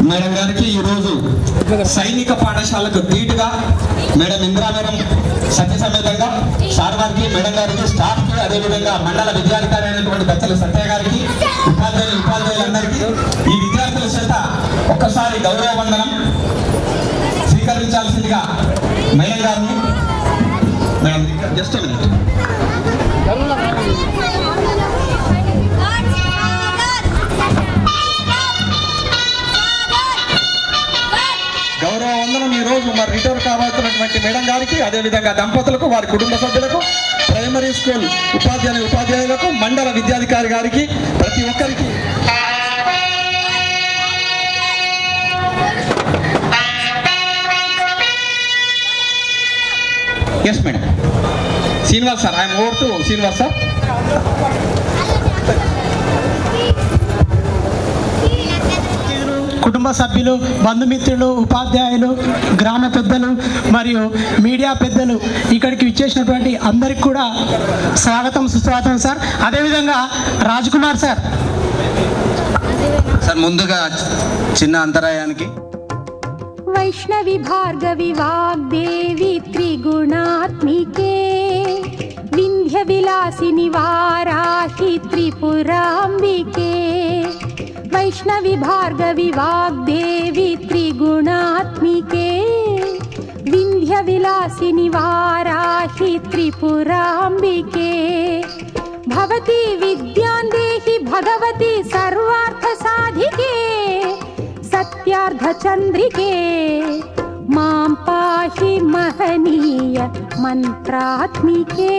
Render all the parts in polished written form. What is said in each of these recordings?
Madam గారికి ఈరోజు సైనిక పాఠశాలకు ధీటుగా మేడం ఇందిరా మేడం సత్య సమేతంగా సార్ వారికి, మేడం గారికి, స్టాఫ్కి, అదేవిధంగా మండల విద్యాధికారి అయినటువంటి బచ్చల సత్య గారికి, ఉపాధ్యాయులందరికీ ఈ విద్యార్థుల చేత ఒక్కసారి గౌరవ వందనం స్వీకరించాల్సిందిగా మేడం గారిని మేడం జస్ట్ గౌరవ వందనం ఈ రోజు మరి రిటైర్ కాబోతున్నటువంటి మేడం గారికి, అదేవిధంగా దంపతులకు, వారి కుటుంబ సభ్యులకు, ప్రైమరీ స్కూల్ ఉపాధ్యాయులకు, మండల విద్యాధికారి గారికి, ప్రతి ఒక్కరికి yes madam. Srinivas sir, I'm over to Srinivas sir. కుటుంబ సభ్యులు, బంధుమిత్రులు, ఉపాధ్యాయులు, గ్రామ పెద్దలు మరియు మీడియా పెద్దలు ఇక్కడికి విచ్చేసినటువంటి అందరికి కూడా స్వాగతం, సుస్వాగతం సార్. అదేవిధంగా రాజ్ కుమార్ సార్. సార్ ముందుగా చిన్న అంతరాయానికి వైష్ణవి భార్గవి వాగ్దేవి త్రిగుణాత్మికే వింధ్య విలాసిని వారాహి త్రిపురాంబికే వైష్ణవి భార్గవి వాగ్దేవి త్రిగుణాత్మికే వింధ్య విలాసిని వారాహి త్రిపురాంబికే భవతి విద్యాం దేహి భగవతి సర్వార్థ సాధికే సత్యార్థ చంద్రికే మాం పాహి మహనీయ మంత్రాత్మికే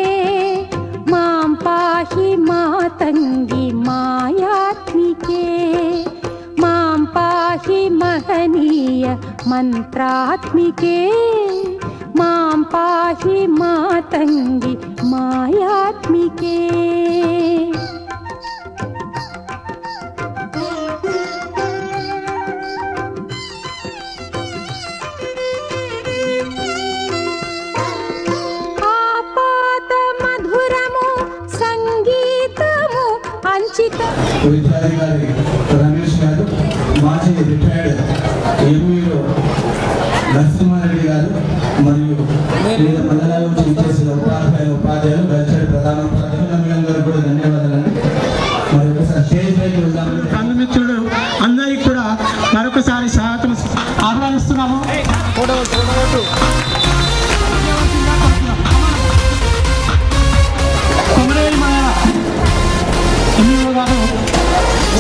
మాం పాహి మాతంగి మాయాత్మికే మాం పాహి మహనీయ మంత్రాత్మికే మాం పాహి మాతంగి మాయాత్మికే. విద్యాధికారి రమేష్ గారు, మాజీ రిటైర్డ్ ఎంఈఓ నరసింహారెడ్డి గారు మరియు వివిధ మండలాల నుంచి ఇచ్చేసిన ఉపాధ్యాయులు, వెల్చర్ ప్రధాన ఉపాధ్యాయులు గారు కూడా ధన్యవాదాలండి. మరి ఒకసారి స్టేజ్ పైకి వెళ్దాము. బంధుమిత్రులు అందరికీ కూడా మరొకసారి స్వాగతం ఆహ్వానిస్తున్నాము. కొమరేలి మండల ఎంఈఓ గారు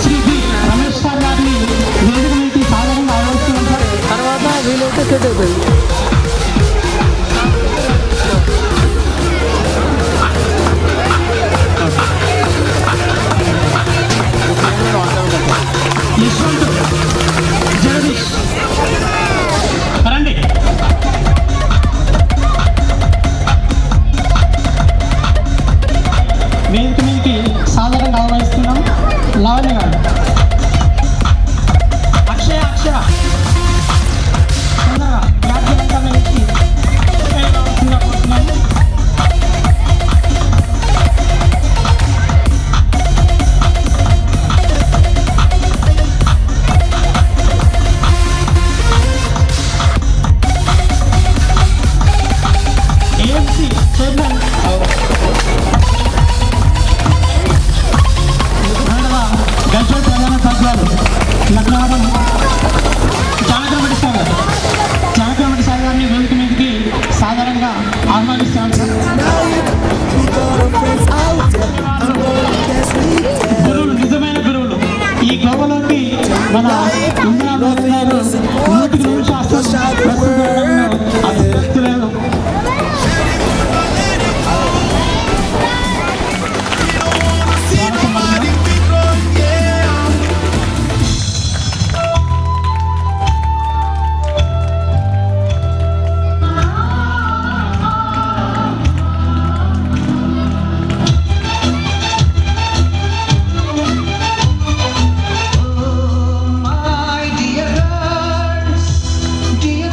శ్రీ బి రమేష్ సార్ గారిని వేదిక మీదకి సాధారణంగా ఆహ్వానిస్తున్నాం సార్. తర్వాత వీలైతే సెట్ అవుతుంది. యశ్వంత్ జగదీష్ రండి. వేదిక మీదకి సాధారణంగా ఆహ్వానిస్తున్నాం. లావణ్య గారు, అక్షయ తొందరగా వ్యాఖ్యానంగా నుంచి కోరుతున్నాము. ఏఎంసీ చైర్మన్ గల్చర్ ప్రధాన ఉపాధ్యాయులు లగ్నారం జానకరమణి సార్ గారిని వేదిక మీదకి సాధారణంగా ఆహ్వానిస్తాను. గురువులు, నిజమైన గురువులు ఈ గోవలోకి మన గారు 100% అభ్యర్థులు. Dear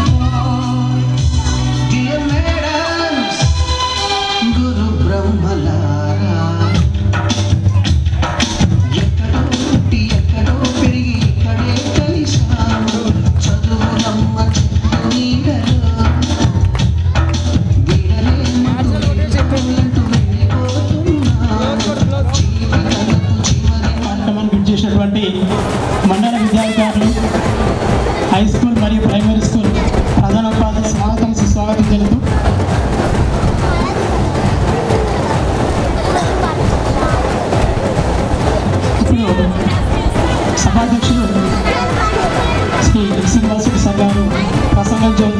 కాంగ్రెస్ జోన్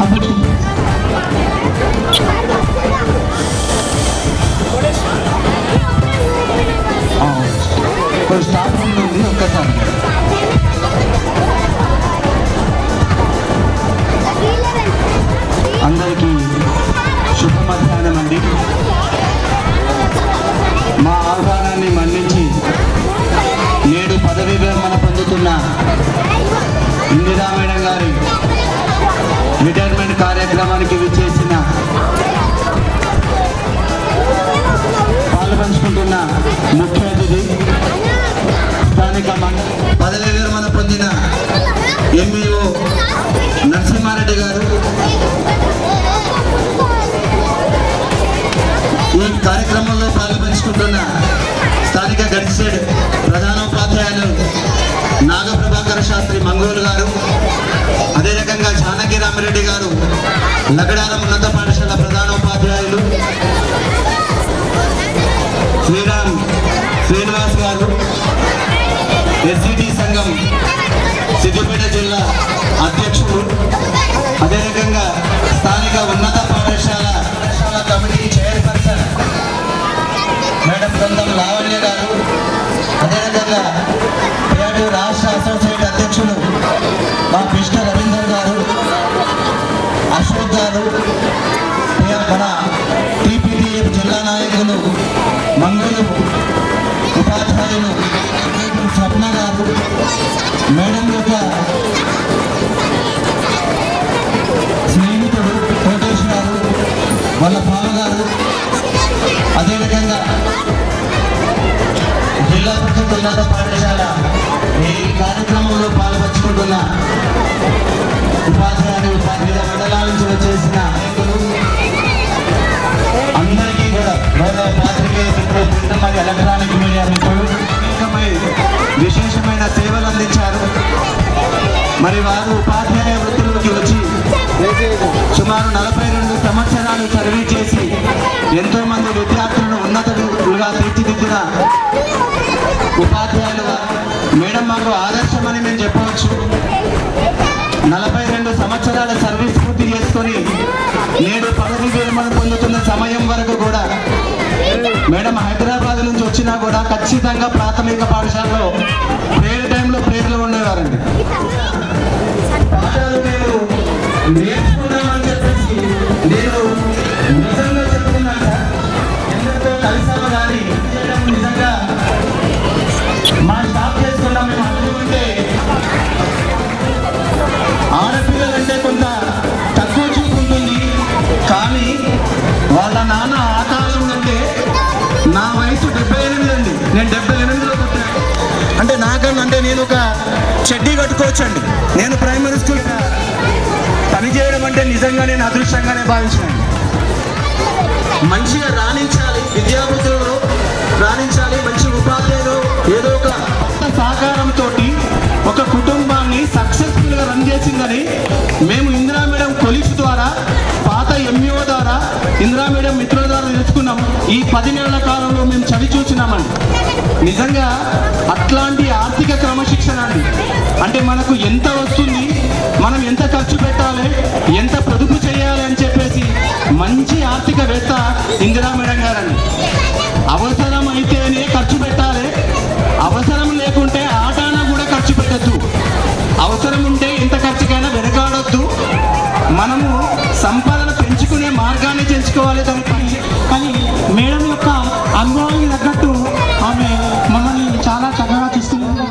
అధ్యక్షుడు. స్టాఫ్ రూమ్ నుండి ఒక్కసారి అందరికీ శుభ మధ్యాహ్నం అండి. మా ఆహ్వానాన్ని మన్నించి నేడు పదవీ విరమణ పొందుతున్న ఇందిరా మేడం గారి రిటైర్మెంట్ కార్యక్రమానికి విచ్చేసిన పాల్పంచుకుంటున్న ముఖ్య అతిథి స్థానిక పదవీ విరమణ పొందిన ఎంఈఓ నరసింహారెడ్డి గారు, ఈ కార్యక్రమంలో పాల్పంచుకుంటున్న స్థానిక గడిసేడ్ ప్రధానోపాధ్యాయులు నాగప్రభాకర శాస్త్రి మంగోలు గారు, అదే రకంగా జానకి రామిరెడ్డి గారు లగడారం ఉన్నత పాఠశాల ప్రధానోపాధ్యాయులు, శ్రీనివాస్ గారు ఎస్సిటి సంఘం సిద్దిపేట జిల్లా అధ్యక్షులు, అదే రకంగా స్థానిక ఉన్నత పాఠశాల కమిటీ చైర్పర్సన్ మేడం బృందం లావణ్య గారు, అదే రకంగా పేరు రాష్ట్ర అసోసియేట్ అధ్యక్షులు మా కృష్ణ రవీందర్ గారు, అశోక్ గారు, మన టీపీటీఎఫ్ జిల్లా నాయకులు మంగళూరు ఉపాధ్యాయులు స్వప్న గారు, మేడం యొక్క స్నేహితుడు కోటేష్ గారు, వాళ్ళ బావగారు, అదే రకంగా జిల్లా పరిషత్ ఉన్నత పాఠశాల ఈ కార్యక్రమంలో పాల్పంచుకుంటున్న ఉపాధ్యాయులు వివిధ మండలాల నుంచి వచ్చేసిన నాయకులు అందరికీ కూడా గౌరవ పాత్రికేయ మిత్రులు, మరి ఎలక్ట్రానిక్ మీడియా మిత్రులు విశేషమైన సేవలు అందించారు. మరి వారు ఉపాధ్యాయ వృత్తిలోకి వచ్చి సుమారు 42 సంవత్సరాలు సర్వీస్ చేసి ఎంతో మంది విద్యార్థులను ఉన్నతులుగా తీర్చిదిద్దిన ఉపాధ్యాయులుగా మేడం మాకు ఆదర్శమని మేము చెప్పవచ్చు. 42 సంవత్సరాల సర్వీస్ పూర్తి చేసుకొని నేడు పదవి విరమణ పొందుతున్న సమయం వరకు కూడా మేడం హైదరాబాద్ నుంచి వచ్చినా కూడా ఖచ్చితంగా ప్రాథమిక పాఠశాలలో ప్రేయర్ టైంలో ప్రేయర్లు ఉండేవారండి. పాఠాలు నేను నేర్చుకున్నామని చెప్పేసి నేను నిజంగా చెప్తున్నాను సార్. ఎందరితో కలిసాము కానీ నిజంగా మా స్టాఫ్ చేసుకున్నాం. మేము అనుకుంటే ఆడపిల్లలంటే కొంత తక్కువ చూపుంటుంది, కానీ వాళ్ళ నాన్న ఆకాశం అంటే నా వయసు 78 అండి. నేను 78లో పుట్టాను అంటే నాకన్నా అంటే నేను ఒక చెడ్డీ కట్టుకోవచ్చు అండి. నేను ప్రైమరీ స్కూల్ పనిచేయడం అంటే నిజంగా నేను అదృష్టంగానే భావించాను. మంచిగా రాణించాలి, విద్యాబుద్ధులను రాణించాలి, మంచి ఉపాధ్యాయులు ఏదో ఒక సహకారంతో ఒక కుటుంబాన్ని సక్సెస్ఫుల్గా రన్ చేసిందని మేము ఇందిరా మేడం కొలీగ్స్ ద్వారా, పాత ఎంఈఓ ద్వారా, ఇందిరా మేడం మిత్రుల ద్వారా తెలుసుకున్నాం. ఈ 10 నెలల కాలంలో మేము చవి చూసినామండి. నిజంగా అట్లాంటి ఆర్థిక క్రమశిక్షణ అండి. అంటే మనకు ఎంత వస్తుంది, మనం ఎంత ఖర్చు పెట్టాలి, ఎంత పొదుపు చేయాలి అని చెప్పేసి మంచి ఆర్థికవేత్త ఇందిరా మేడం గారండి. అవసరం అయితేనే ఖర్చు పెట్టాలి, అవసరం లేకుంటే ఆటానా కూడా ఖర్చు పెట్టద్దు, అవసరం ఉంటే ఎంత ఖర్చుకైనా వెనకాడొద్దు. మనము సంపాదన పెంచుకునే మార్గాన్ని ఎంచుకోవాలి కానీ మేడం యొక్క అనుభవానికి తగ్గట్టు ఆమె మమ్మల్ని చాలా చక్కగా చూస్తున్నారు.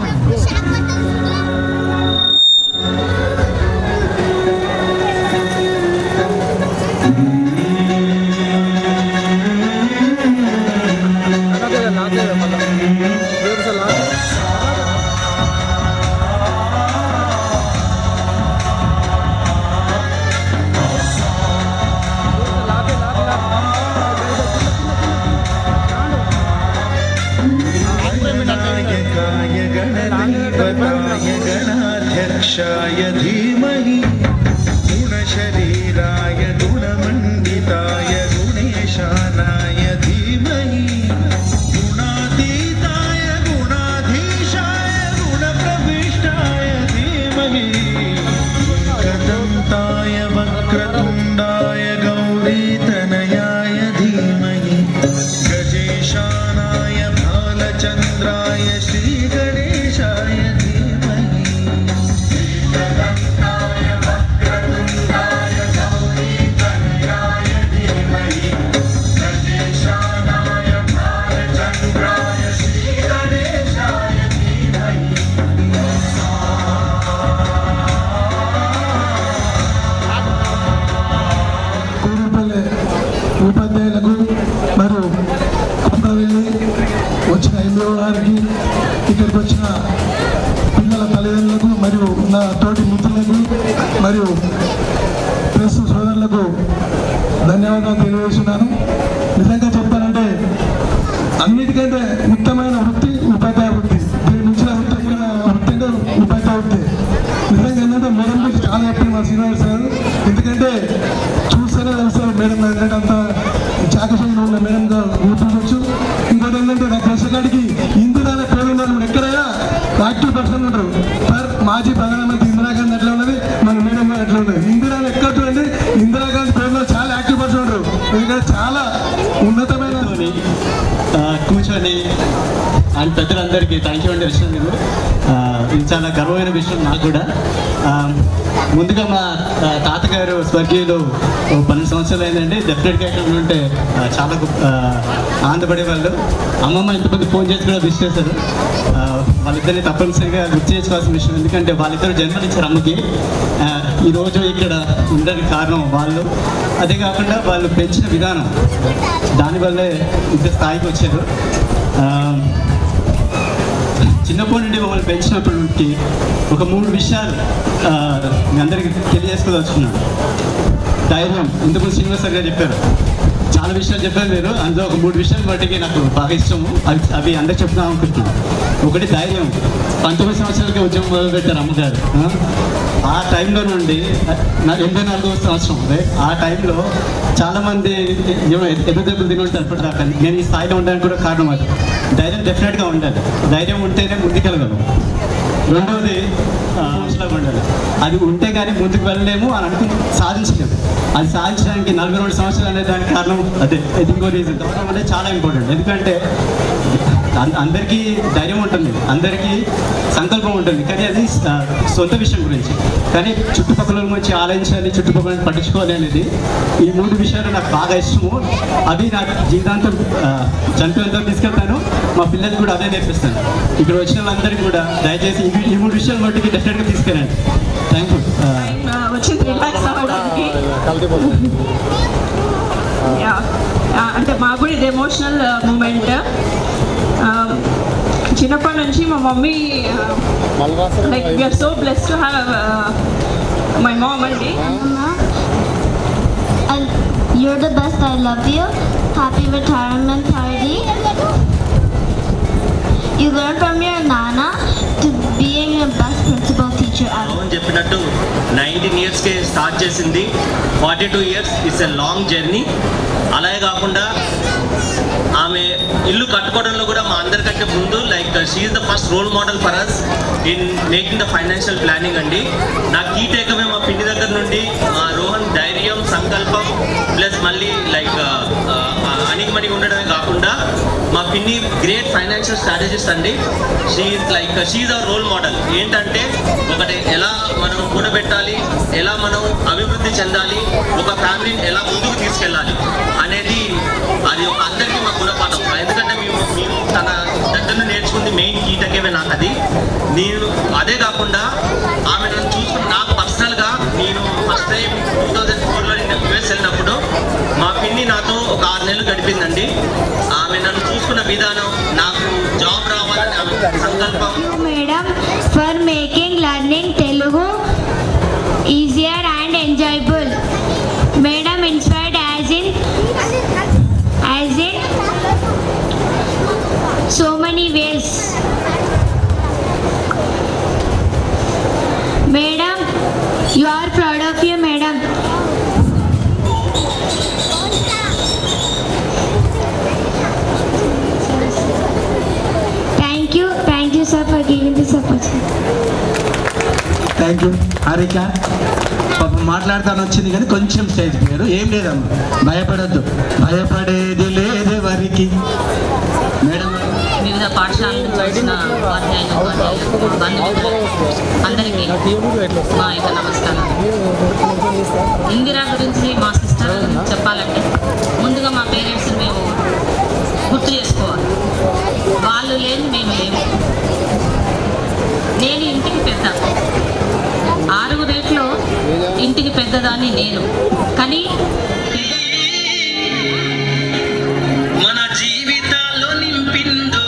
गणाध्यक्षाय धीमहि गुणशरीराय गुणमण्डिताय गुणेशानाय धीमहि गुणातीताय गुणाधीशाय गुणप्रविष्टाय धीमहि कदन्ताय తల్లిదండ్రులకు మరియు నా తోటి మిత్రులకు మరియు ప్రెస్ సోదరులకు ధన్యవాదాలు తెలియజేస్తున్నాను. నిజంగా చెప్పాలంటే అన్నిటికంటే ఉత్తమైన వృత్తి ఉపాధ్యాయ వృత్తి. దీని మించిన ఉత్తమైన వృత్తి అంటే ఉపాధ్యాయ వృత్తి. నిజంగా ఏంటంటే మేడం గురించి చాలా చెప్పారు మా శ్రీనివాస్ సార్. ఎందుకంటే చూస్తేనే తెలుస్తారు మేడం ఏంటంటే అంత చాకశైలి ఉన్న మేడంగా గుర్తించవచ్చు. ఇంకోటి ఏంటంటే నాకు దర్శకాడికి ఇందిరా అనే పేరు ఉన్నారు. ఎక్కడైనా యాక్టివ్ పర్సన్ ఉంటారు. సార్ మాజీ ప్రధానమంత్రి ఇందిరాగాంధీ ఎట్లా ఉన్నది, మన మేడం ఎట్లా ఉన్నది. ఇందిరా ఎక్కడ చూడండి, ఇందిరాగాంధీ పేరులో చాలా యాక్టివ్ పర్సన్ ఉంటారు. ఎందుకంటే చాలా ఉన్నతమైన కూర్చొని అండ్ పెద్దలందరికీ థ్యాంక్ యూ అండి వచ్చినందుకు. ఇది చాలా గర్వమైన విషయం నాకు కూడా. ముందుగా మా తాతగారు స్వర్గీయులు 12 సంవత్సరాలు అయిందండి. డెఫినెట్గా ఇక్కడ ఉంటే చాలా ఆనందపడేవాళ్ళు. అమ్మమ్మ ఇంతమంది ఫోన్ చేసి కూడా విష్ చేశారు. వాళ్ళిద్దరిని తప్పనిసరిగా గుర్తు చేసుకోవాల్సిన విషయం. ఎందుకంటే వాళ్ళిద్దరు జన్మనిచ్చారు అమ్మకి. ఈరోజు ఇక్కడ ఉండడానికి కారణం వాళ్ళు. అదే కాకుండా వాళ్ళు పెంచిన విధానం, దానివల్లే ఇంత స్థాయికి వచ్చారు. చిన్నప్పటి నుండి మమ్మల్ని పెంచినప్పటి నుండి ఒక 3 విషయాలు మీ అందరికీ తెలియజేసుకోదలుచుకున్నాను. ధైర్యం, ఇందుకు శ్రీనివాస్ సార్ గారు చెప్పారు, చాలా విషయాలు చెప్పారు మీరు. అందులో ఒక 3 విషయాలు బట్టికి నాకు బాగా ఇష్టము. అవి అందరికి చెప్తాం అనుకుంటున్నాను. ఒకటి ధైర్యం. 19 సంవత్సరాలకి ఉద్యమం మొదలుపెట్టారు అమ్మగారు. ఆ టైంలో నుండి నా 84వ సంవత్సరం. ఆ టైంలో చాలామంది ఎదురు దెబ్బలు తిని ఉంటారు. ఇప్పటిదాకా నేను ఈ స్థాయిలో ఉండడానికి కూడా కారణం అది. ధైర్యం డెఫినెట్గా ఉండాలి. ధైర్యం ఉంటేనే ముందుకెళ్ళగలం. రెండవది మనుషులాగా ఉండాలి. అది ఉంటే కానీ ముందుకు వెళ్ళలేము అని సాధించలేము. అది సాధించడానికి 42 సంవత్సరాలు అనే దానికి కారణం అదే. ఇంకో రీజన్ ధైర్యం అనేది చాలా ఇంపార్టెంట్. ఎందుకంటే అందరికీ ధైర్యం ఉంటుంది, అందరికీ సంకల్పం ఉంటుంది, కానీ అది సొంత విషయం గురించి. కానీ చుట్టుపక్కల గురించి ఆలోచించాలి, చుట్టుపక్కల పట్టించుకోవాలి అనేది ఈ 3 విషయాలు నాకు బాగా ఇష్టము. అవి నా జీవితాంతం చనిపోయేంత తీసుకెళ్తాను. మా పిల్లలకి కూడా అదే నేర్పిస్తాను. ఇక్కడ వచ్చిన వాళ్ళందరికీ కూడా దయచేసి ఈ 3 విషయాల మట్టుకి డెఫినెట్గా తీసుకెళ్ళండి. Thank you. వచ్చింది రిలాక్స్ అవ్వడానికి. అంటే మాకు కూడా ఇది ఎమోషనల్ మూమెంట్. చిన్నప్పటి నుంచి మా mummy like we're so blessed to have my mom అండి. You're the best, I love you. Happy retirement party. You learn from your nana to being the best principal teacher ever. అవును చెప్పినట్టు 19 ఇయర్స్కే start చేసింది. 42 years it's a long journey. అలాగే కాకుండా ఆమె ఇల్లు కట్టుకోవడంలో కూడా మా అందరికంటే ముందు like she is the first role model for us in making the financial planning అండి. నాకు ఈ టేకమే మా పిన్ని దగ్గర నుండి మా రోహన్ ధైర్యం, సంకల్పం ప్లస్ మళ్ళీ లైక్ అణిగిమణిగి ఉండడమే కాకుండా మా పిన్ని గ్రేట్ ఫైనాన్షియల్ స్ట్రాటజిస్ట్ అండి. She is our role model. ఏంటంటే ఒకటి ఎలా మనం కూడబెట్టాలి, ఎలా మనం అభివృద్ధి చెందాలి, ఒక ఫ్యామిలీని ఎలా ముందుకు తీసుకెళ్ళాలి అనేది అది అందరికీ మా గుణపాఠం. ఎందుకంటే మేము తన దగ్గర నేర్చుకుంది మెయిన్ కీ టేకేవే నాకు అది. నేను అదే కాకుండా ఆమె నన్ను చూసుకుని నాకు పర్సనల్గా నేను ఫస్ట్ టైం 2004లో యూఎస్ వెళ్ళినప్పుడు మా పిన్ని నాతో ఒక 6 నెలలు గడిపిందండి. ఆమె నన్ను చూసుకున్న విధానం, నాకు జాబ్ రావాలని ఆమె సంకల్పం. Madam, for making learning Telugu easier and enjoyable. Madam inspired as in so many ways. Madam, you are proud of you, madam. Thank you sir for giving this opportunity. Thank you. Harika పాపం మాట్లాడతాను వచ్చింది కానీ కొంచెం stage పేరు ఏం లేదమ్మా, భయపడద్దు, భయపడేది లేదెవరికి. మేడం వివిధ పాఠశాలకు వచ్చిన ఉపాధ్యాయులు, బంధుమిత్రులు అందరికీ మా యొక్క నమస్కారం. ఇందిరా గురించి మా సిస్టర్ గురించి చెప్పాలంటే ముందుగా మా పేరెంట్స్ని మేము గుర్తు చేసుకోవాలి. వాళ్ళు లేని మేము లేము. నేను ఇంటికి పెద్ద, 6 రేట్లో ఇంటికి పెద్దదాన్ని నేను. కానీ మన జీవితాల్లో నింపిందో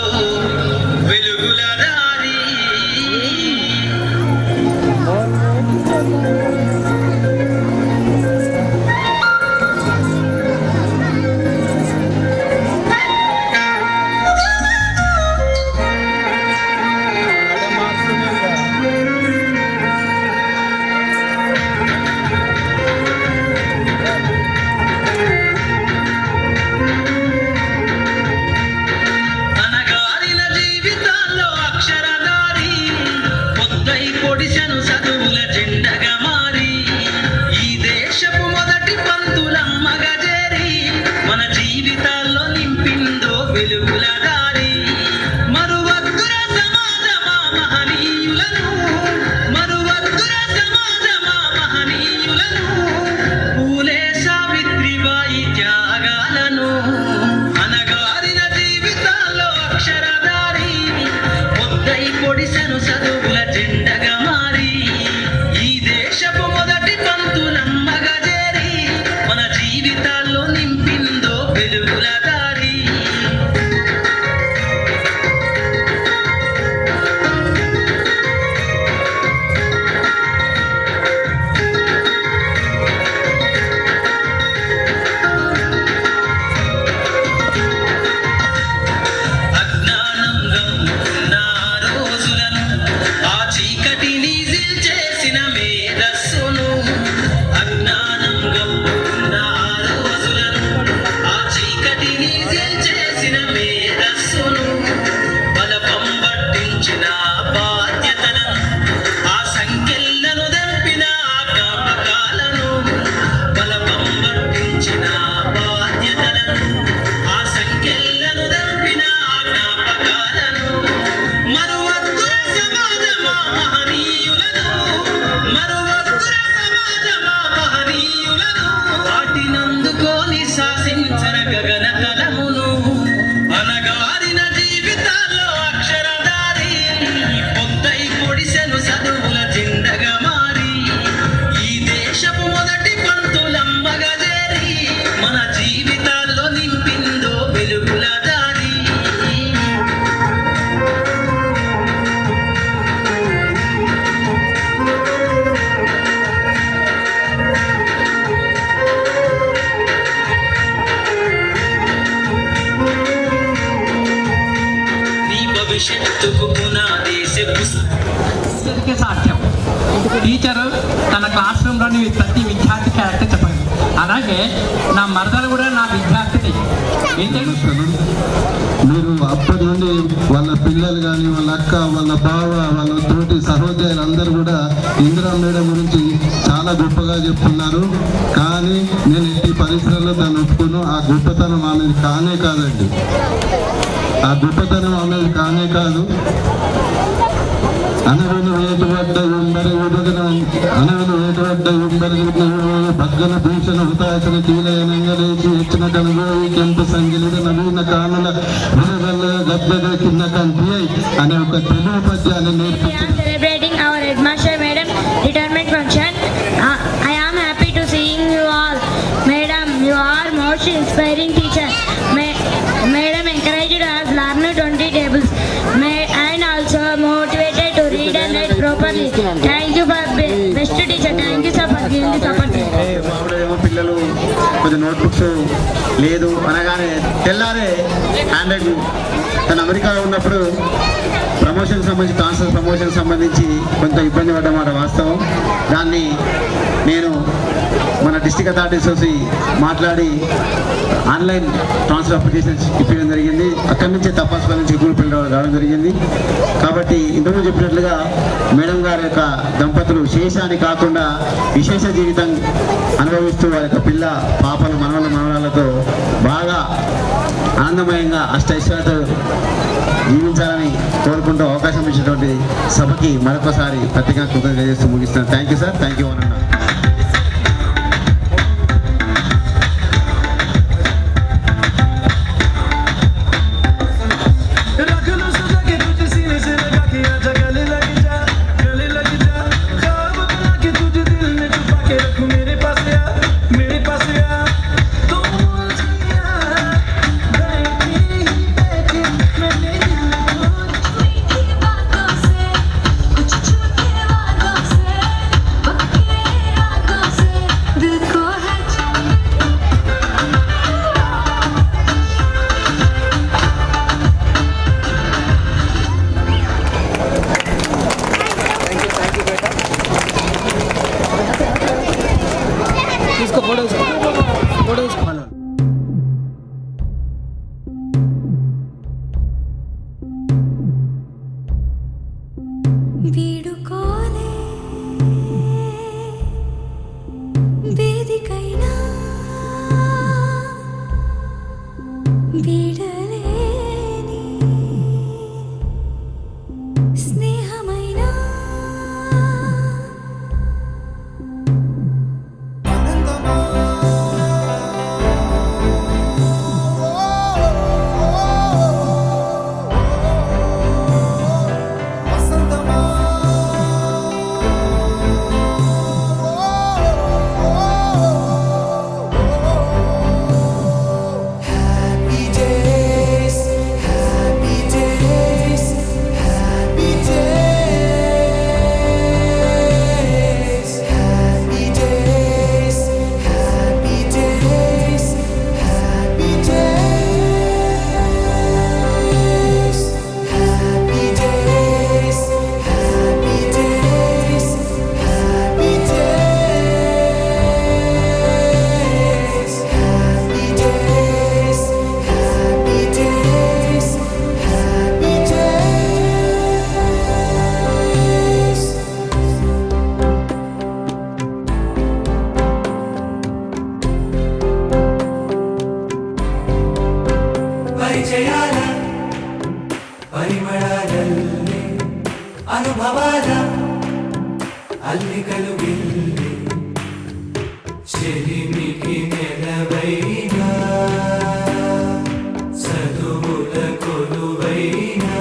వెలుగుల దారి, సాధ్యం. టీచరు తన క్లాస్ రూమ్లోని ప్రతి విద్యార్థి క్యారెక్టర్ చెప్పండి. అలాగే నా మరదలు కూడా నా విద్యార్థిని. మీరు అప్పటి నుండి వాళ్ళ పిల్లలు కానీ వాళ్ళ అక్క వాళ్ళ బావ వాళ్ళ తోటి సహోదరులు అందరూ కూడా ఇందిరా మేడం గురించి చాలా గొప్పగా చెప్తున్నారు. కానీ నేను ఎట్టి పరిసరాల్లో దాన్ని ఒప్పుకోను. ఆ గొప్పతనం ఆమెది కానే కాదండి. ఆ గొప్పతనం ఆమెది కానే కాదు. అనవను వేటుబడ్డ ఉంబరి అనవను వేటుబడ్డ ఉంబరి భగ్గన భూషణ హుతాసన కీలయనంగా లేచి ಹೆಚ್ಚಿನ కనుగోయి కెంపు సంగిలిద నవీన కానుల విరగల్ల గద్దెగ కింద కంటి అనే ఒక తెలుగు పద్యాన్ని నేర్పించారు. Celebrating our headmaster madam retirement function. I am happy to seeing you all. Madam, you are most inspiring teacher. Madam encouraged us learn 20 tables and also motivated to read and write properly. Thank you for best teacher. Thank you sir for giving this opportunity. పిల్లలు కొద్ది notebooks లేదు అనగానే తెల్లారే hand writing. తను అమెరికాలో ఉన్నప్పుడు promotion సంబంధించి transfer promotion సంబంధించి కొంత ఇబ్బంది పడ్డమాట వాస్తవం. దాన్ని నేను మన డిస్ట్రిక్ట్ అథారిటీస్ మాట్లాడి ఆన్లైన్ ట్రాన్స్ఫర్ అప్లికేషన్స్ ఇప్పించడం జరిగింది. అక్కడి నుంచే తపాసుల నుంచి గ్రూపులు రావడం జరిగింది. కాబట్టి ఇంతకుముందు చెప్పినట్లుగా మేడం గారి యొక్క దంపతులు శేషాన్ని కాకుండా విశేష జీవితం అనుభవిస్తూ వారి యొక్క పిల్ల పాపలు మనవరాలతో బాగా ఆనందమయంగా అష్టైశ్వర్యాలతో జీవించాలని కోరుకుంటూ అవకాశం ఇచ్చినటువంటి సభకి మరొకసారి ప్రత్యేకంగా కృతజ్ఞతలు చేస్తూ ముగిస్తున్నాను. Thank you sir. Thank you అన్న. But తీసుకో ఫోటో తీసుకో వీడుకోలే వేదికైనా వీడలేని స్నేహమైనా పరిచయాల పరిమళాలల్లే అనుభవాల అల్లికలు విల్లే చెలిమికి నెలవైనా చదువుల కొలువైనా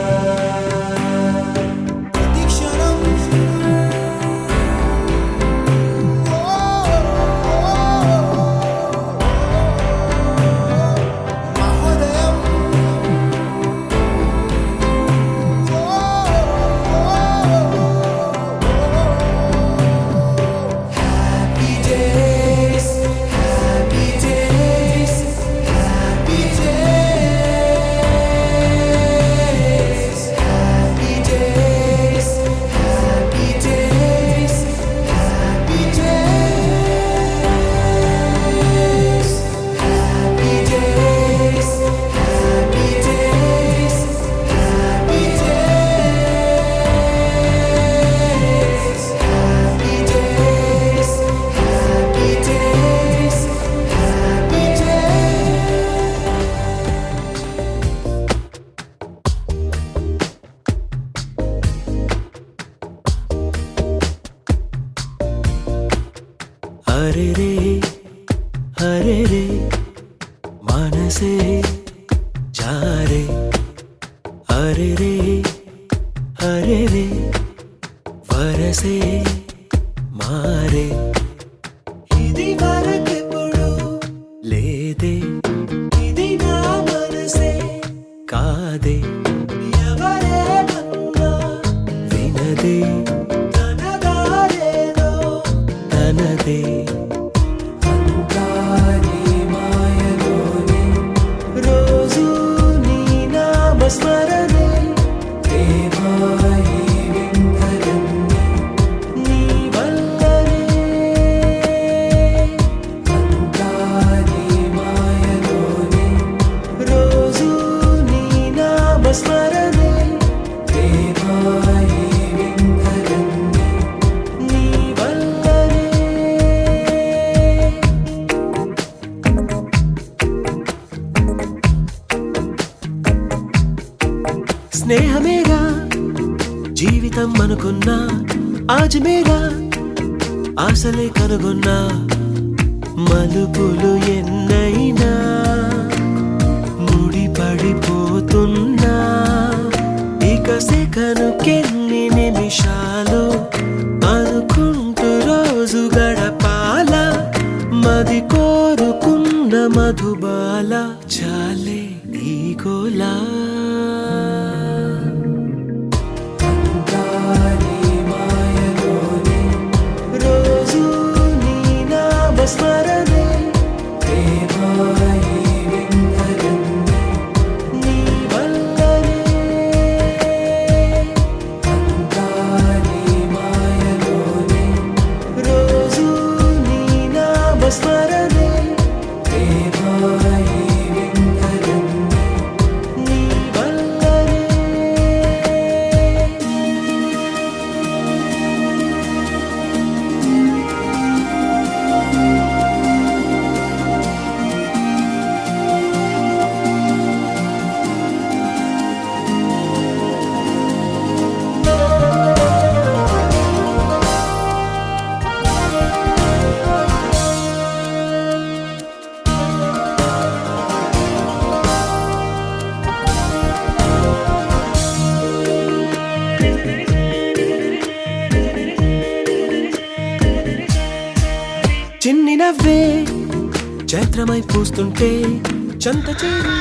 हरे रे मनसे जारे हरे रे वरसे मारे इदी वरकेपुडु लेदे इदी ना मनसे कादे ఎవరే మన్నా వినదే తన దారేదో తనదే స్మరణే ప్రేమాయి వింతలన్నీ నీ వల్లనే అంతాని మాయలోనే రోజు నీ నామ స్మరణే ప్రేమాయి వింతలన్నీ నీ వల్లనే స్నేహమేగా జీవితం అనుకున్నా ఆజమేగా ఆశలే కనుగొన్నా మలుపులు ఎన్నైనా ముడిపడిపోతున్నా ఇక సెకనుకెన్ని నిమిషాలు అనుకుంటూ రోజు గడపాల మది కోరుకున్న మధుబాల చాలే నీ కోలా స్మరణే ప్రేమాయి వింతలన్నీ నీ వల్లనే అంతాని మాయలోనే రోజు నీ నామ స్మరణే చిన్ని నవ్వే చైత్రమై పూస్తుంటే చంత చేరి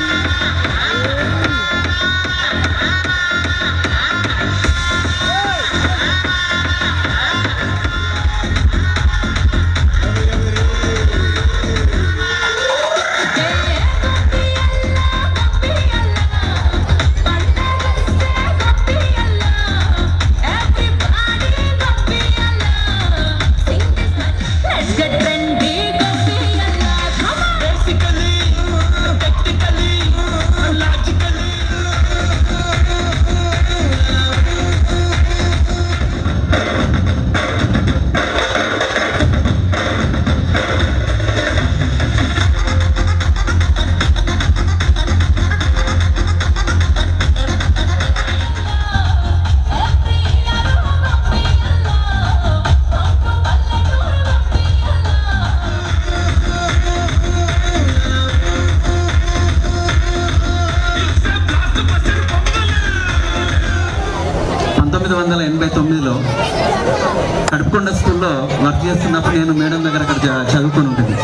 కడుపుకొండ స్కూల్లో వర్క్ చేస్తున్నప్పుడు నేను మేడం దగ్గర అక్కడ చదువుకొని ఉంటుంది.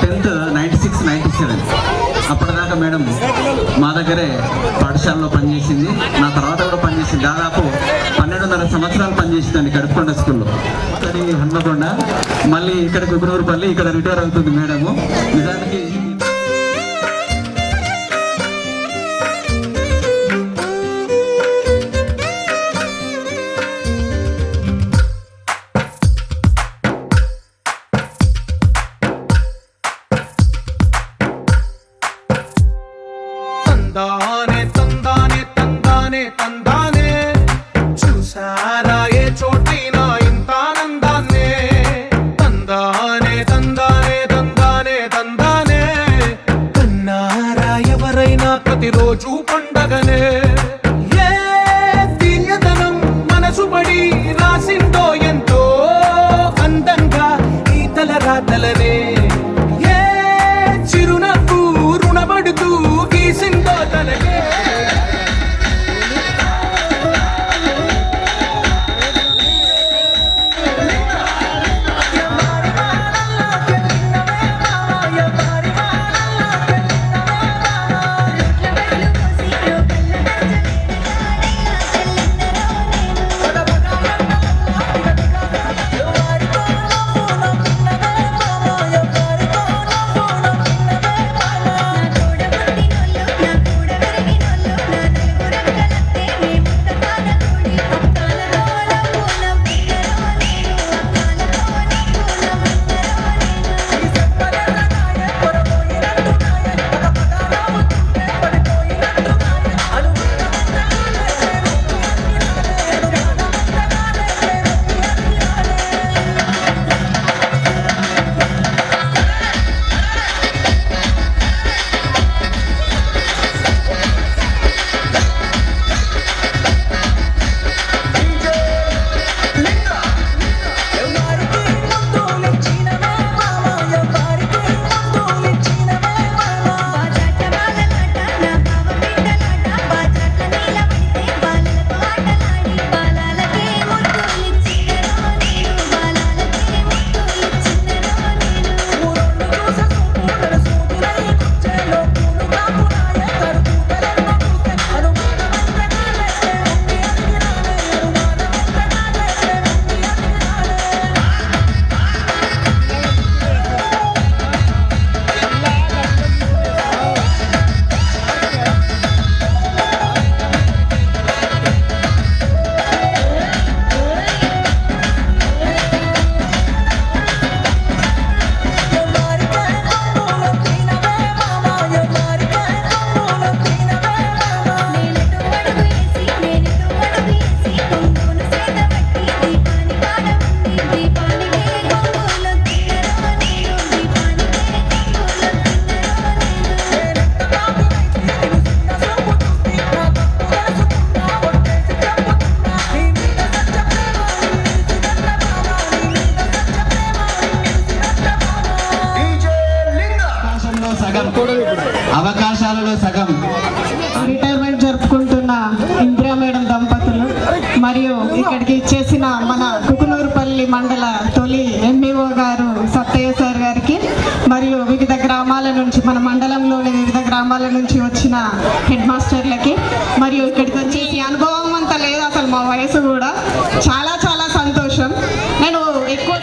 10th 96-97 అప్పటిదాకా మేడం మా దగ్గరే పాఠశాలలో పనిచేసింది. నా తర్వాత కూడా పనిచేసింది. దాదాపు 12.5 సంవత్సరాలు పనిచేసిందండి కడుపుకొండ స్కూల్లో. కానీ హన్మకొండ మళ్ళీ ఇక్కడ కుకునూరుపల్లి ఇక్కడ రిటైర్ అవుతుంది మేడము. నిజానికి తందానే తందానే తందానే తందానే చూసారా ఏ చోటైనా ఇంత ఆనందాన్నే తందానే తందానే తందానే తందానే కన్నారా ఎవరైనా ప్రతిరోజు పండగనే ఏ తీయదనం మనసు పడి రాసిందో ఎంతో అందంగా ఈ తలరాతలనే ఏ చిరునవ్వు రుణపడుతూ గీసిందో తనకే అవకాశాలలో సగం రిటైర్మెంట్ జరుపుకుంటున్న ఇందిరా మేడం దంపతులు మరియు ఇక్కడికి చేసిన మన కుకునూరుపల్లి తాడేపల్లి మండల తొలి ఎంఈఓ గారు సత్తయ్య సార్ గారికి, మరియు వివిధ గ్రామాల నుంచి మన మండలంలోని వివిధ గ్రామాల నుంచి వచ్చిన హెడ్ మాస్టర్లకి, మరియు ఇక్కడికి వచ్చేసి అనుభవం అంత లేదు అసలు, మా వయసు కూడా చాలా చాలా సంతోషం. నేను ఎక్కువ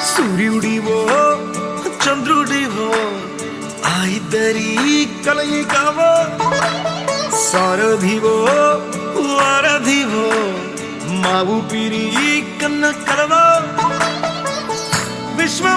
సూర్యుడివో చంద్రుడివో ఆ ఇద్దరి కలయికవో సారథివో వారధివో మా ఊపిరి కన్న కలవో విశ్వ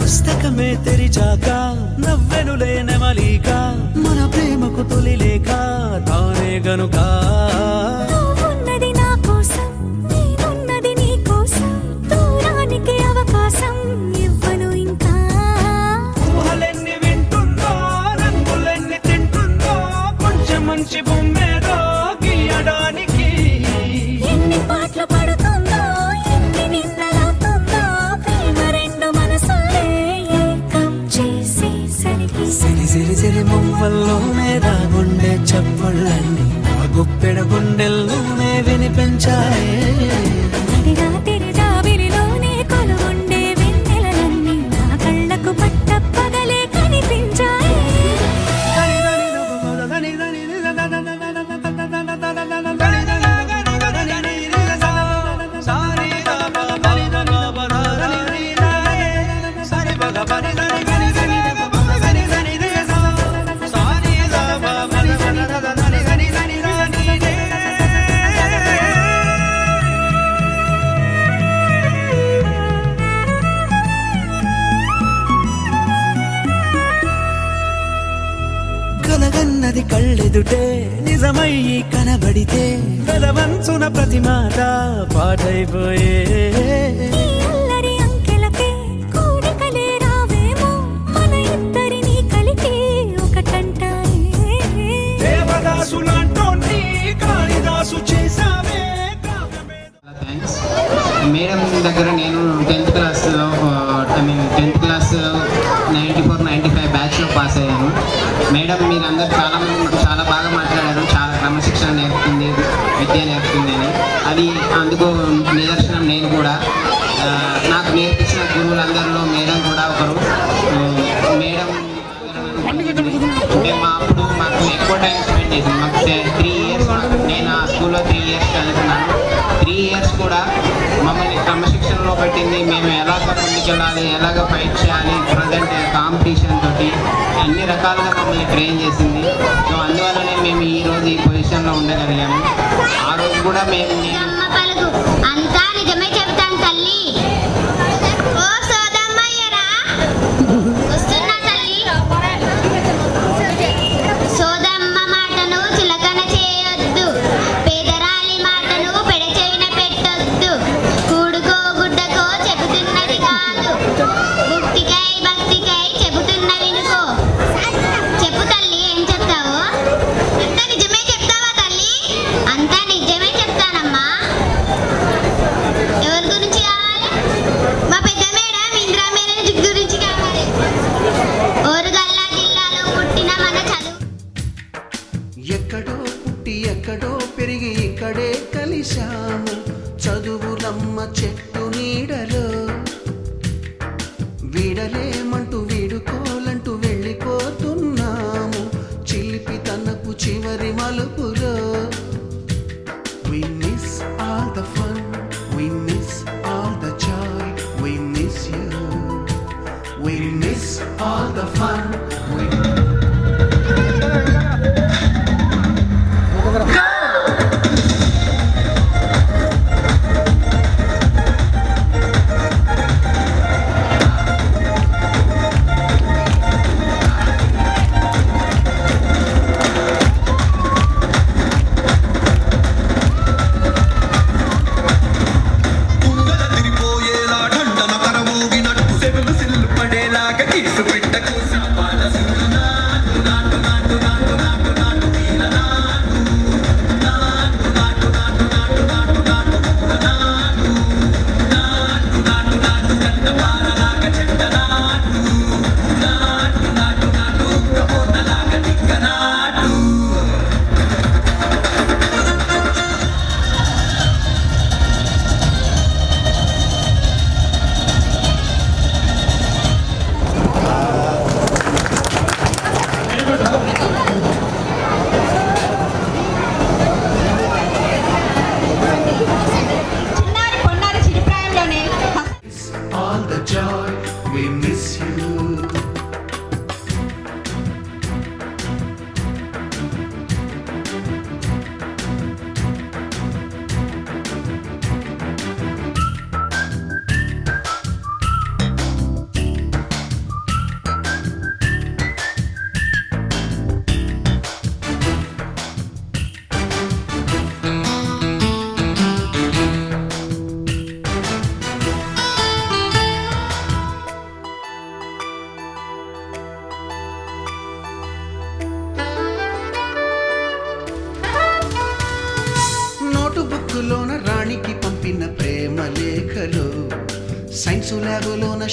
పుస్తకమే తెరిచాక నవ్వెనులే నెమలిక మన ప్రేమకు తొలి లేక తానే గనుక ఉన్నది నా కోసం నేనున్నది నీ కోసం దూరానికి అవకాశం ఇవ్వను ఇంకా ఊహలెన్ని వింటుందో రంగులెన్ని తింటుందో కొంచెం మంచి బొమ్మేదో గీయడానికి ఎన్ని పాటలు పడుతుందో ఎన్ని నిందలవుతుందో ప్రేమ రెండు మనసులే ఏకం చేసేసరికి సిరి సిరి సిరి మొవ్వల్లోనే రాగుండే చప్పుళ్ళన్నీ ఆ గుప్పెడ గుండెల్లోనే వినిపించాయే రాత్రి జాబిలిలోనే కొలువుండే వెన్నెలలన్నీ నా కళ్ళకు పట్టపగలే కనిపించాయి కలగన్నది కళ్ళెదుటే నిజమయ్యి కనబడితే వెలవంచున ప్రతి మాట పాటైపోయే అల్లరి అంకెలకే కోరికలే రావేమో మన ఇద్దరిని కలిపి ఒకటంటాయే దేవదాసులాంటోని కాళిదాసు చేసావే థ్యాంక్స్. మేడం దగ్గర నేను 10th క్లాస్లో 94-95 బ్యాచ్లో పాస్ అయ్యాను. మేడం మీరందరూ చాలా బాగా మాట్లాడారు, చాలా క్రమశిక్షణ నేర్పుతుంది, విద్య నేర్పుతుంది అని. అది అందుకు నిదర్శనం నేను కూడా. నాకు నేర్పించిన గురువులందరిలో మేడం కూడా ఒకరు. మేడం మేము మాకు ఎక్కువ టైం స్పెండ్ చేసింది. మాకు 3 ఇయర్స్, నేను ఆ స్కూల్లో 3 ఇయర్స్ చదువుకున్నాను. 3 ఇయర్స్ కూడా మమ్మల్ని క్రమశిక్షణలో పెట్టింది. మేము ఎలాగ ముందుకెళ్ళాలి, ఎలాగ ఫైట్ చేయాలి, ప్రజెంట్ కాంపిటీషన్ తోటి అన్ని రకాలుగా మమ్మల్ని ట్రైన్ చేసింది. సో అందువల్లనే మేము ఈరోజు ఈ పొజిషన్లో ఉండగలిగాము. ఆ రోజు కూడా మేము అంతా నిజమే చెప్తాను తల్లి. ఓ సోదమ్మయ్యరా వస్తున్నా తల్లి. సోదమ్మ మాటను చులకన చేయొద్దు, పేదరాలి మాటను పెడచెవిన పెట్టొద్దు. కూడుకో గుడ్డకో చెబుతున్నది కాదు, భక్తికై భక్తికై చెబుతున్న వినుకో. చెప్పు తల్లి, ఏం చెప్తావు? అంతా నిజమే చెప్తావా తల్లి? అంతా నిజమే చెప్తానమ్మా. ఎవరి గురించి కావాలి? మా పెద్ద మేడం ఇందిరా మేడం గురించి కావాలి. ఓరుగల్లా జిల్లాలో పుట్టిన మన చదువు ఎక్కడో పుట్టి ఎక్కడో పెరిగి ఇక్కడే కలిశాము, చదువులమ్మ చెట్టు నీడలో. వీడలేమంటూ వీడుకోలంటూ వెళ్ళిపోతున్నాము, చిలిపి తనపు చివరి మలుపులో. We miss all the fun, we miss all the joy, we miss you. We miss all the fun, తిరిపోయేలా ఢండన కరమోగినట్టు సెవులు సిల్లు పడేలాగా కీసు పెట్ట కూసి పాల సిల్లు నాటు నాటు నాటు నాటు నాటు నాటు వీల నాటు నాటు నాటు నాటు నాటు నాటు నాటు నాటు నాటు నాటు నాటు గంట పారలాగా చెట్ట నాటు నాటు నాటు నాటు కబోతలాగా టిక్క నాటు.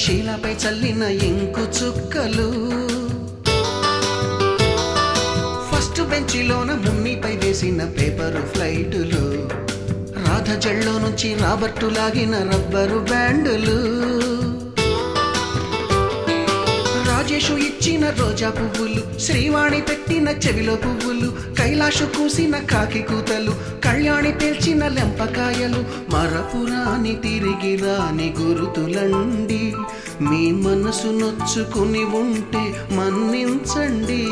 శీలపై చల్లిన ఇంకు చుక్కలు ఫస్ట్ బెంచిలోన మున్నిపై వేసిన పేపరు ఫ్లైటులు రాధ జల్లో నుంచి రాబర్టు లాగిన రబ్బరు బ్యాండులు రాజేషు ఇచ్చిన రోజా పువ్వులు శ్రీవాణి పెట్టిన చెవిలో పువ్వులు కైలాషు కూసిన కాకి కూతలు కళ్యాణి పేల్చిన లెంపకాయలు మరపురాని తిరిగి రాని గురుతులండి మీ మనసు నొచ్చుకుని ఉంటే మన్నించండి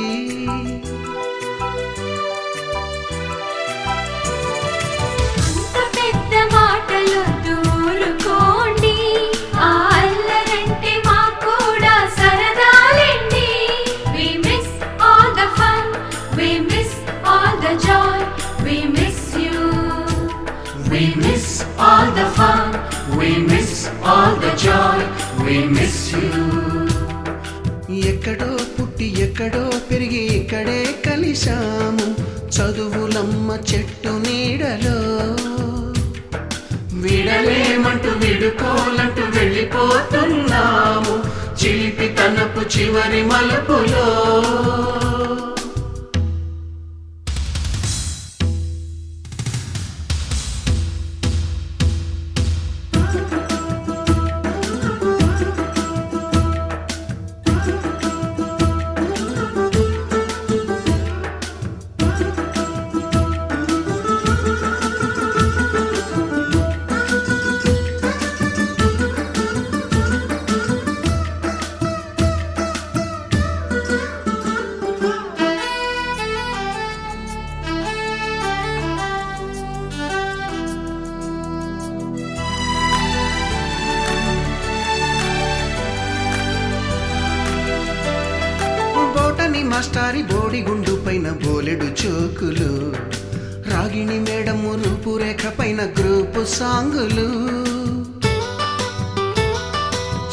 All the fun, we miss all the joy, we miss you. ఎక్కడో పుట్టి ఎక్కడో పెరిగి ఇక్కడే కలిశాము చదువులమ్మ చెట్టు నీడలో విడలేమంటూ విడుకోలంటూ వెళ్ళిపోతున్నాము చిలిపి తనపు చివరి మలుపులో మాస్టారి బోడిగుండు పైన బోలెడు చోకులు రాగిణి మేడము రూపురేఖ పైన గ్రూపు సాంగులు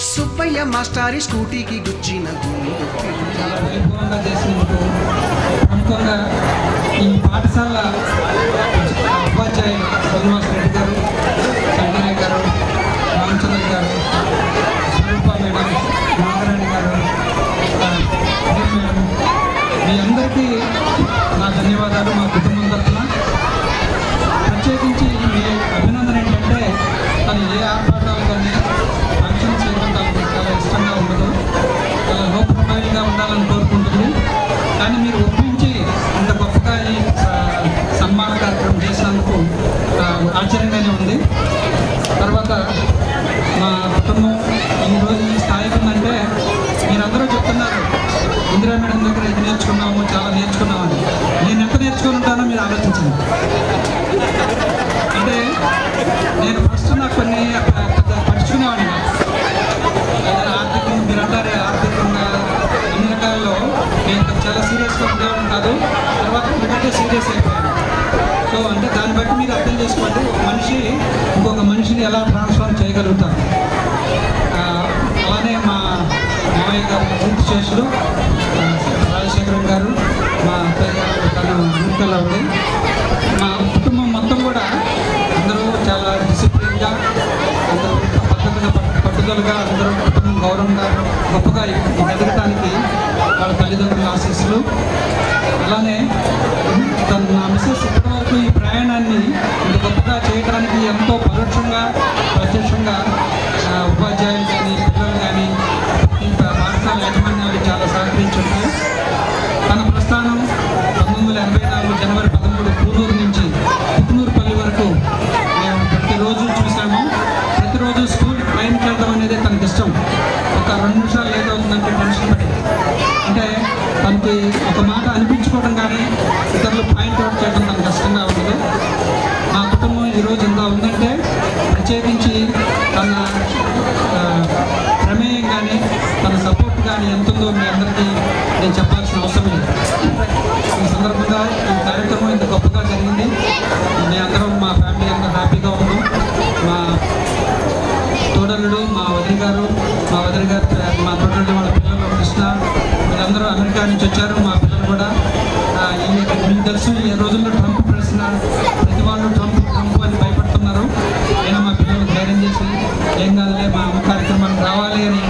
సుబ్బయ్య మాస్టారి స్కూటీకి గుచ్చిన వైభవంగా చేసినందుకు ప్రముఖంగా ఈ పాఠశాల ఉపాధ్యాయులు శ్రీనివాస్ రెడ్డి గారు సంజయ్ గారు రామచంద్ర గారు స్వరూప మేడం నాగరాణి గారు మేడం మీ అందరికీ నా ధన్యవాదాలు మా కుటుంబం తరఫున ప్రత్యేకించి మీ అభినందన ఏంటంటే తను ఏ ఆర్భాటాలు కానీ ఫంక్షన్ చేయడం తనకు చాలా ఇష్టంగా ఉండదు చాలా లో ప్రొఫైల్గా ఉండాలని కోరుకుంటుంది కానీ మీరు ఒప్పించి ఇంత గొప్పగా ఈ సన్మాన కార్యక్రమం చేసినందుకు ఆశ్చర్యంగానే ఉంది. తర్వాత మా కుటుంబం ఈరోజు ఈ స్థాయికి ఉందంటే మీరందరూ చెప్తున్నారు ఇందిరా మేడం దగ్గర ఇది నేర్చుకున్నాము చాలా నేర్చుకున్నామని. నేను ఎంత నేర్చుకుని ఉంటానో మీరు ఆలోచించండి. అంటే నేను ఫస్ట్ నాకు కొన్ని పరుచుకునేవాడిని ఆర్థికంగా మీరు అంటారే ఆర్థికంగా అన్ని రకాల్లో నేను చాలా సీరియస్గా ఉండేవాడిని కాదు. తర్వాత ఒకటే సీరియస్ అయిపోయాను. సో అంటే దాన్ని బట్టి మీరు అర్థం చేసుకోండి ఒక మనిషి ఇంకొక మనిషిని ఎలా ట్రాన్స్ఫార్మ్ చేయగలుగుతారు. అలానే మా మామయ్య గారు పూర్తి చేసులు రాజశేఖరన్ గారు మా అత్తయ్య గారు తన అమెరికాలో ఉంది. మా కుటుంబం మొత్తం కూడా అందరూ చాలా డిసిప్లిన్గా అందరూ పద్ధతిగా పట్టుదలగా అందరూ కుటుంబం గౌరవంగా గొప్పగా ఎదగటానికి వాళ్ళ తల్లిదండ్రుల ఆశీస్సులు. అలానే నా మిస్సెస్ ఇప్పటివరకు ఈ ప్రయాణాన్ని ఇంత గొప్పగా చేయడానికి ఎంతో పరోక్షంగా ప్రత్యక్షంగా ఉపాధ్యాయులు కానీ పిల్లలు కానీ పాఠశాల యాజమాన్యాలు చాలా సహకరించుంటాయి. తన ప్రస్థానం 1984 జనవరి 13 పూనూరు నుంచి పుట్నూరుపల్లి వరకు మేము ప్రతిరోజు చూసాము. ప్రతిరోజు స్కూల్ ట్రైన్కి వెళ్ళడం అనేది తనకి ఇష్టం. ఒక 2 నిమిషాలు లేట్ అవుతుందంటే టెన్షన్ పడి అంటే తనకి ఒక మాట అనిపించుకోవడం కానీ ఇతరులు పాయింట్ అవుట్ చేయడం తనకు కష్టంగా ఉండదు. మా కుటుంబం ఈరోజు ఎంత ఉందంటే ప్రత్యేకించి తన ప్రమేయం కానీ తన సపోర్ట్ కానీ ఎంత ఉందో మీ అందరికీ నేను చెప్పాల్సిన అవసరం లేదు. ఈ సందర్భంగా ఈ కార్యక్రమం ఇంత గొప్పగా జరిగింది. మీ అందరం మా ఫ్యామిలీ అంతా హ్యాపీగా ఉన్నాం. మా తోడలుడు మా వదిన గారు మా తోడలు వాళ్ళ పిల్లలు కృష్ణ వీళ్ళందరూ అమెరికా నుంచి వచ్చారు. మా పిల్లలు కూడా మీకు తెలుసు ఈ రోజుల్లో ట్రంప్ ప్రశ్న ప్రతి వాళ్ళు ట్రంప్ అని భయపడుతున్నారు. అయినా మా పిల్లలు ధైర్యం చేసి ఏం కాదులే మా అమ్మ కార్యక్రమానికి రావాలి అని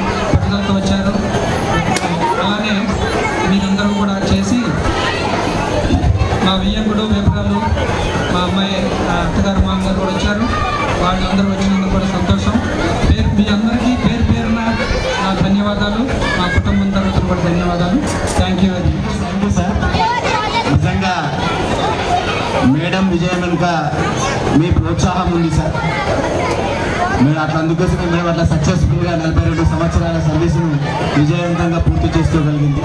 ఉంది సార్. మేము అట్లా అందుకోసమే మేము అట్లా సక్సెస్ఫుల్గా 42 సంవత్సరాల సర్వీసును విజయవంతంగా పూర్తి చేసుకోగలిగింది.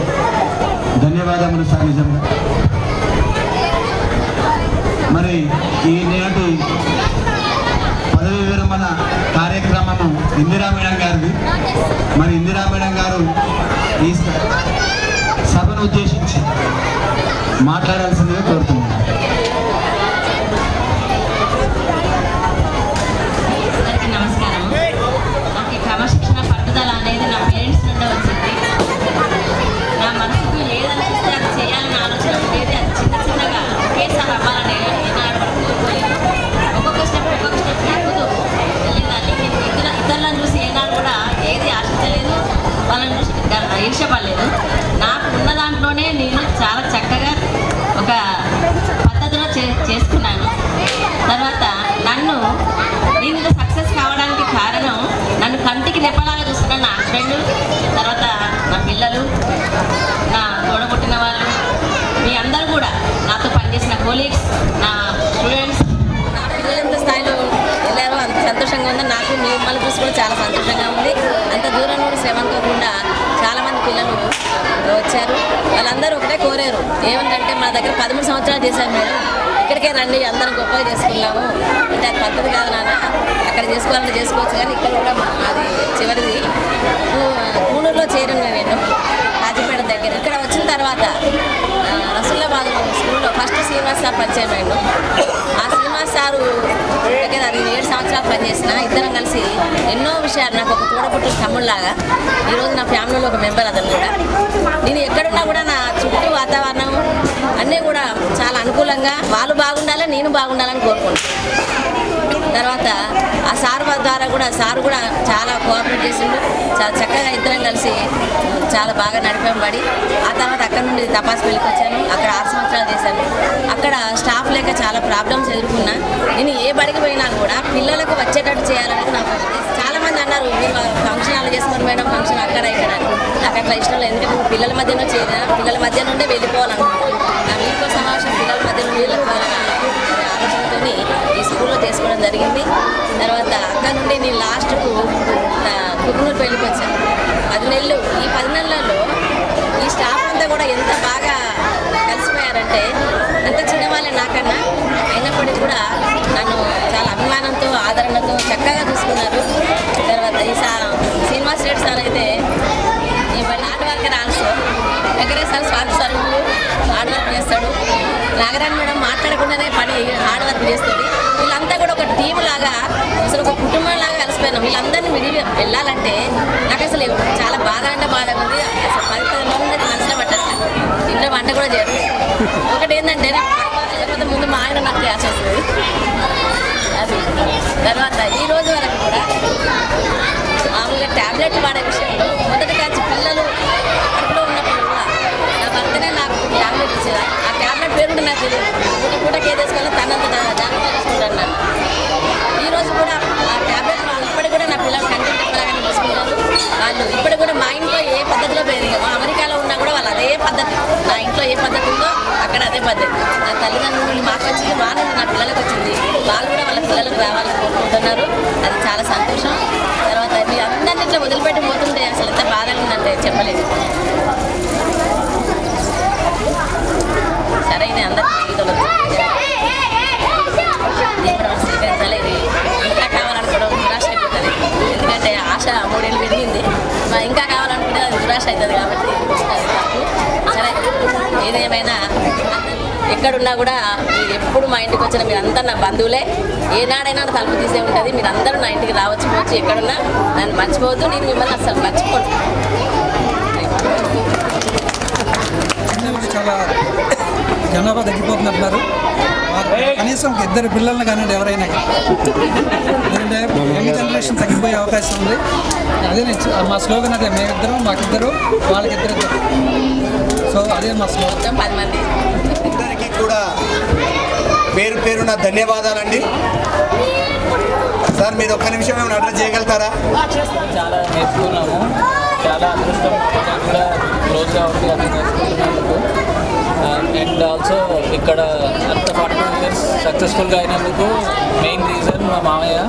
ధన్యవాదములు సార్ నిజంగా. మరి ఈ నేటి పదవి విరమణ కార్యక్రమము ఇందిరా మేడం గారిది. మరి ఇందిరా మేడం గారు ఈ సభను ఉద్దేశించి మాట్లాడాల్సిందిగా కోరుతున్నాను. నమస్కారం. నాకు క్రమశిక్షణ పట్టుదల అనేది నా పేరెంట్స్ నుండి వచ్చింది. నా మనసుకు ఏదనిపిస్తే అది చేయాలని ఆలోచన ఉండేది. అది చిన్న చిన్నగా ఒకేసారి అవ్వాలని ఏనాడు కోరుకోలేదు. ఒక్కొక్క స్టెప్ ఎక్కుతూ వెళ్ళేదాన్ని. నేను ఇతరులను చూసి ఏనాడు కూడా ఏది ఆశించలేదు, వాళ్ళని చూసి ఈర్ష్యపడలేదు. నాకు ఉన్న దాంట్లోనే నేను చాలా చక్కగా ఒక పద్ధతిలో చేసుకున్నాను. తర్వాత నేను ఇంత సక్సెస్ కావడానికి కారణం నన్ను కంటికి రెప్పలాగా చూస్తున్న నా హస్బెండ్, తర్వాత నా పిల్లలు, నా తోడబుట్టిన వాళ్ళు, మీ అందరూ కూడా నాతో పనిచేసిన కోలీగ్స్, నా స్టూడెంట్స్. నా పిల్లలు ఎంత స్థాయిలో వెళ్ళారో అంత సంతోషంగా ఉంది. నాకు మిమ్మల్ని చూసి కూడా చాలా సంతోషంగా ఉంది. అంత దూరం నుండి శ్రమ అనుకోకుండా చాలామంది పిల్లలు వచ్చారు. వాళ్ళందరూ ఒకటే కోరారు, ఏమంటే మా దగ్గర 13 సంవత్సరాలు చేశారు మేడం, ఇక్కడికే రండి, అందరం గొప్పగా చేసుకున్నాము అంటే అది పద్ధతి కాదు నాన్న, అక్కడ చేసుకోవాలంటే చేసుకోవచ్చు, కానీ ఇక్కడ కూడా అది చివరిది. కూనూరులో చేరిన నేను రాజపేట దగ్గర. ఇక్కడ వచ్చిన తర్వాత రసూలాబాద్ స్కూల్లో ఫస్ట్ శ్రీనివాస్ సార్ పరిచయం అయ్యాడు. ఆ శ్రీనివాస్ సారు దగ్గర అది 7 సంవత్సరాలు పనిచేసిన. ఇద్దరం కలిసి ఎన్నో విషయాలు, నాకు ఒక తోడబుట్టిన తమ్ముళ్ళలాగా ఈరోజు నా ఫ్యామిలీలో ఒక మెంబర్ అతను కూడా. నేను ఎక్కడున్నా కూడా నా చుట్టూ వాతావరణం అన్నీ కూడా చాలా అనుకూలంగా, వాళ్ళు బాగుండాలి, నేను బాగుండాలని కోరుకుంటాను. తర్వాత ఆ సార్ ద్వారా కూడా సార్ కూడా చాలా కోఆపరేట్ చేసిండు. చాలా చక్కగా ఇద్దరం కలిసి చాలా బాగా నడిపంబడి ఆ తర్వాత అక్కడ నుండి తపాసుపల్లికి వచ్చాను. అక్కడ 6 సంవత్సరాలు చేశాను. అక్కడ స్టాఫ్ లేక చాలా ప్రాబ్లమ్స్ ఎదుర్కొన్నా. నేను ఏ బడికి పోయినా కూడా పిల్లలకు వచ్చేటట్టు చేయాలనేది నాకు చాలామంది అన్నారు, మీరు ఫంక్షన్ అలా చేసుకోండి మేడం, ఫంక్షన్ అక్కడ ఇక్కడ. నాకు అట్లా ఇష్టం లేదు. ఎందుకంటే పిల్లల మధ్యలో చేరిన పిల్లల మధ్య నుండే వెళ్ళిపోవాలనుకుంటున్నాను. నా మీకో సమావేశం పిల్లల మధ్య నుండి వెళ్ళిపోవాలని ఆలోచనతో ఈ స్కూల్లో చేసుకోవడం జరిగింది. తర్వాత అక్కడ నుండి నేను లాస్ట్కు కుకునూరు పెళ్ళికి వచ్చాను. 10 నెలలు. ఈ 10 నెలలలో ఈ స్టాఫ్ అంతా కూడా ఎంత బాగా కలిసిపోయారంటే, అంత చిన్నవాళ్ళే నాకన్నా, అయినప్పటికీ కూడా నన్ను చాలా అభిమానంతో ఆదరణతో చక్కగా చూసుకున్నారు. తర్వాత ఈ శ్రీనివాస్ రెడ్డి సార్ అయితే ఈ హార్డ్ వర్కర్ ఆల్సో, వెంకటేశ్వర స్వామి సార్ హార్డ్ వర్క్ చేస్తాడు. నాగరాణి మేడం మాట్లాడకుండానే పని హార్డ్ వర్క్ చేస్తుంది. వీళ్ళంతా కూడా ఒక టీం లాగా, అసలు ఒక కుటుంబం లాగా కలిసిపోయినాం. వీళ్ళందరినీ విడిగి వెళ్ళాలంటే నాకు అసలు చాలా బాధ అంటే బాధగా ఉంది. అసలు 10 రోజులు మనసులో పట్టచ్చు. ఇంట్లో వంట కూడా చేయరు. ఒకటి ఏంటంటే లేకపోతే ముందు మా ఆయన నాకు క్లాస్ వస్తుంది అది. తర్వాత ఈ రోజు వరకు కూడా మామూలుగా ట్యాబ్లెట్లు వాడే విషయంలో మొదటి కాచి పిల్లలు కడుపులో ఉన్నప్పుడు కూడా నా భర్తనే నాకు ట్యాబ్లెట్ ఇచ్చేదా. ఆ ట్యాబ్లెట్ పేరు కూడా నాకు తెలియదు. పూటకి ఏదేసుకోవాలో తనంత జాగ్రత్తగా చూసుకుంటాను నన్ను. ఈరోజు కూడా ఆ ట్యాబ్లెట్ ఇప్పటికి కూడా నా పిల్లలు కంటిన్యూ చెప్పలాగానే చూసుకుంటారు. వాళ్ళు ఇప్పటికి కూడా మా ఇంట్లో ఏ పద్ధతిలో పెరిగి, మా అమెరికాలో ఉన్నా కూడా వాళ్ళు అదే పద్ధతి, నా ఇంట్లో ఏ పద్ధతి ఉందో అక్కడ అదే పద్ధతి. నా తల్లిదండ్రులు మాకు వచ్చింది, మా నుండి నా పిల్లలకు వచ్చింది, వాళ్ళు కూడా వాళ్ళ పిల్లలకు రావాలని కోరుకుంటున్నారు. అది చాలా సంతోషం. తర్వాత మీ అందరినీ ఇట్లా వదిలిపెట్టి పోతుంటే అసలు ఎంత బాధగా ఉందంటే చెప్పలేదు. సరైన అందరికీ జీవితంలో స్వీకరించాలి. ఇంకా కావాలనుకోవడం నిరాశ అయిపోతుంది. ఎందుకంటే ఆశ 3 ఏళ్ళు పెరిగింది, ఇంకా కావాలనుకుంటే అది నిరాశ అవుతుంది. కాబట్టి సరే, ఏదేమైనా ఎక్కడున్నా కూడా మీరు ఎప్పుడు మా ఇంటికి వచ్చిన మీరందరూ నా బంధువులే. ఏనాడైనా తలుపు తీసే ఉంటుంది. మీరందరూ నా ఇంటికి రావచ్చు, పోవచ్చు. ఎక్కడున్నా నన్ను మర్చిపోవద్దు, నేను మిమ్మల్ని అసలు మర్చిపోను. చాలా జనాభా తగ్గిపోతున్నట్టున్నారు. కనీసం 2 పిల్లల్ని కానీ ఎవరైనా, ఎందుకంటే యంగ్ జనరేషన్ తగ్గిపోయే అవకాశం ఉంది. అదే మా స్లోగన్, అదే మేమిద్దరం, మాకిద్దరు, వాళ్ళకిద్దరు. సో అదే మా స్లోగన్. 10 మంది అందరికీ కూడా పేరు పేరున ధన్యవాదాలండి. సార్ మీరు ఒక్క నిమిషం ఏమైనా అడ్రస్ చేయగలుగుతారా? చాలా నేర్చుకున్నాము. చాలా అదృష్టం కూడా క్లోజ్గా ఉండి అది నేర్చుకుంటున్నందుకు. అండ్ ఆల్సో ఇక్కడ అంత 42 ఇయర్స్ సక్సెస్ఫుల్గా అయినందుకు మెయిన్ రీజన్ మా మామయ్య.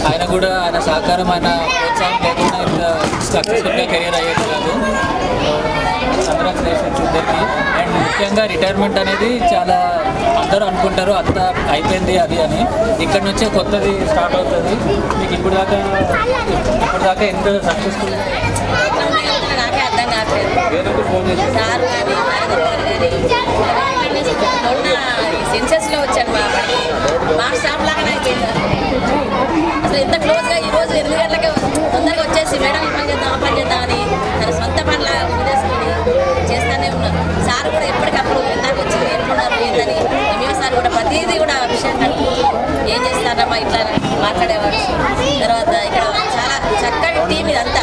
ఆయన కూడా ఆయన సహకారం, ఆయన ప్రోత్సాహం లేకుండా ఇంత సక్సెస్ఫుల్గా కెరీర్ అయ్యేది కాదు. కంగ్రాచులేషన్స్ ఇద్దరికి. అండ్ ముఖ్యంగా రిటైర్మెంట్ అనేది చాలా అందరూ అనుకుంటారు అంతా అయిపోయింది అది అని. ఇక్కడ నుంచే కొత్తది స్టార్ట్ అవుతుంది. మీకు ఇప్పుడు దాకా ఎంత సక్సెస్ఫుల్ నాకే అర్థం కావట్లేదు. సార్ కానీ మొన్న సెన్సెస్లో వచ్చాను మా స్టాఫ్ లాగానే అయిపోయింది. అసలు ఎంత క్లోజ్గా ఈరోజు 8 గంటలకే తొందరగా వచ్చేసి మేడం ఈ పని చేద్దాం ఆ పని చేద్దాం అని తన సొంత పనిలాగా వదిలేసుకుని చేస్తూనే ఉన్నారు. సార్ కూడా ఎప్పటికప్పుడు ఇందాక వచ్చింది ఎట్లున్నారు ఏంటని ఎంఏ సార్ కూడా ప్రతిదీ కూడా విషయం కనుక్కుంటూ ఏం చేస్తారమ్మా ఇట్లా మాట్లాడేవాడు. తర్వాత ఇక్కడ చాలా చక్కటి టీం ఇదంతా